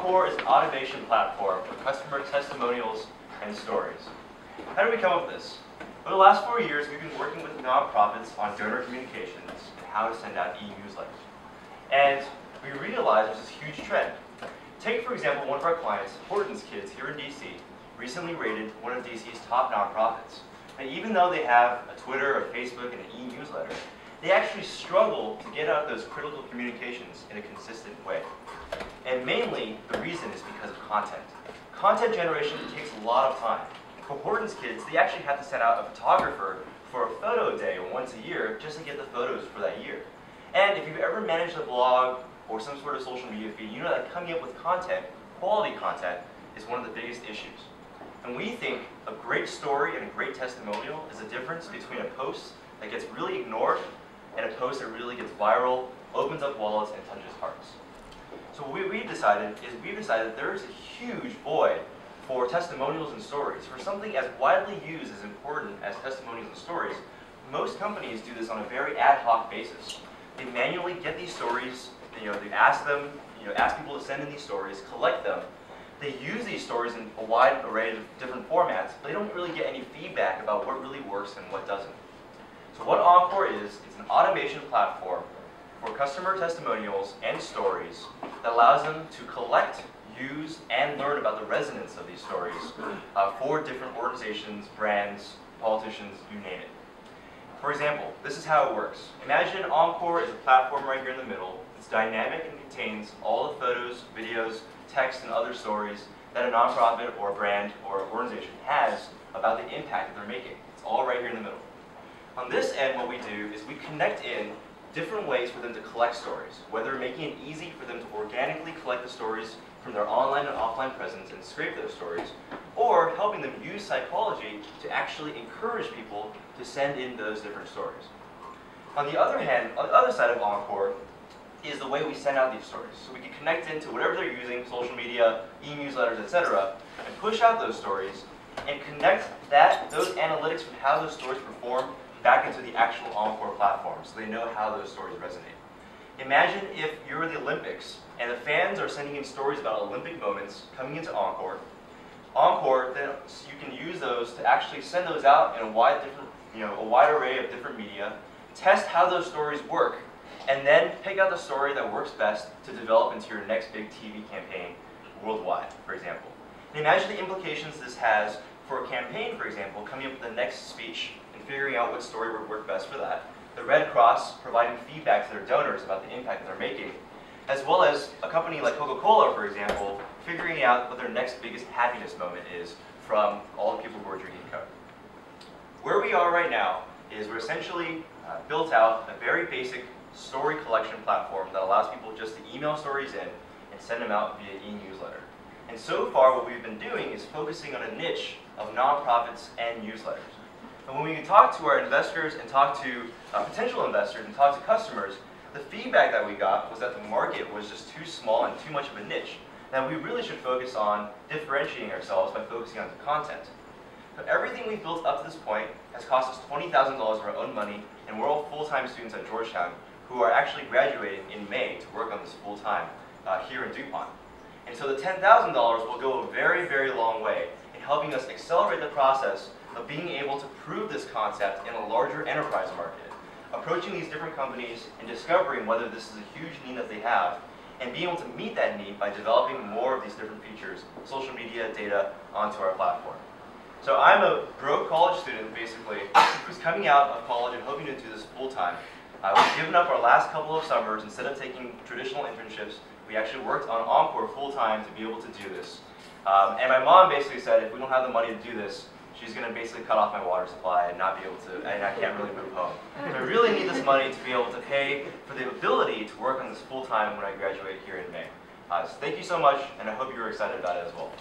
Encore is an automation platform for customer testimonials and stories. How did we come up with this? Over the last 4 years, we've been working with nonprofits on donor communications and how to send out e-newsletters. And we realized there's this huge trend. Take, for example, one of our clients, Horton's Kids here in DC, recently rated one of DC's top nonprofits. And even though they have a Twitter, a Facebook, and an e-newsletter, they actually struggle to get out those critical communications in a consistent way. And mainly, the reason is because of content. Content generation takes a lot of time. For Horton's Kids, they actually have to send out a photographer for a photo day once a year just to get the photos for that year. And if you've ever managed a blog or some sort of social media feed, you know that coming up with content, quality content, is one of the biggest issues. And we think a great story and a great testimonial is the difference between a post that gets really ignored and a post that really gets viral, opens up wallets, and touches hearts. So what we've decided there is a huge void for testimonials and stories. For something as widely used as important as testimonials and stories, most companies do this on a very ad hoc basis. They manually get these stories, they ask people to send in these stories, collect them. They use these stories in a wide array of different formats, but they don't really get any feedback about what really works and what doesn't. So what Encore is, it's an automation platform for customer testimonials and stories that allows them to collect, use, and learn about the resonance of these stories for different organizations, brands, politicians, you name it. For example, this is how it works. Imagine Encore is a platform right here in the middle. It's dynamic and contains all the photos, videos, text, and other stories that a nonprofit or a brand or organization has about the impact that they're making. It's all right here in the middle. On this end, what we do is we connect in different ways for them to collect stories, whether making it easy for them to organically collect the stories from their online and offline presence and scrape those stories, or helping them use psychology to actually encourage people to send in those different stories. On the other hand, on the other side of Encore is the way we send out these stories. So we can connect into whatever they're using, social media, e-newsletters, etc., and push out those stories and connect those analytics from how those stories perform back into the actual Encore platform so they know how those stories resonate. Imagine if you're the Olympics and the fans are sending in stories about Olympic moments coming into Encore. Encore, then you can use those to actually send those out in a wide array of different media, test how those stories work, and then pick out the story that works best to develop into your next big TV campaign worldwide, for example. And imagine the implications this has for a campaign, for example, coming up with the next speech and figuring out what story would work best for that. The Red Cross providing feedback to their donors about the impact that they're making, as well as a company like Coca-Cola, for example, figuring out what their next biggest happiness moment is from all the people who are drinking Coke. Where we are right now is we're essentially built out a very basic story collection platform that allows people just to email stories in and send them out via e-newsletter. And so far what we've been doing is focusing on a niche of nonprofits and newsletters. And when we talk to our investors and talk to potential investors and talk to customers, the feedback that we got was that the market was just too small and too much of a niche. That we really should focus on differentiating ourselves by focusing on the content. So everything we've built up to this point has cost us $20,000 of our own money, and we're all full-time students at Georgetown who are actually graduating in May to work on this full-time here in DuPont. And so the $10,000 will go a very, very long way in helping us accelerate the process of being able to prove this concept in a larger enterprise market, approaching these different companies and discovering whether this is a huge need that they have, and being able to meet that need by developing more of these different features, social media, data, onto our platform. So I'm a broke college student, basically, who's coming out of college and hoping to do this full-time. We've given up our last couple of summers. Instead of taking traditional internships, we actually worked on Encore full-time to be able to do this. And my mom basically said, if we don't have the money to do this, she's going to basically cut off my water supply and not be able to, and I can't really move home. So I really need this money to be able to pay for the ability to work on this full-time when I graduate here in May. So thank you so much, and I hope you're excited about it as well.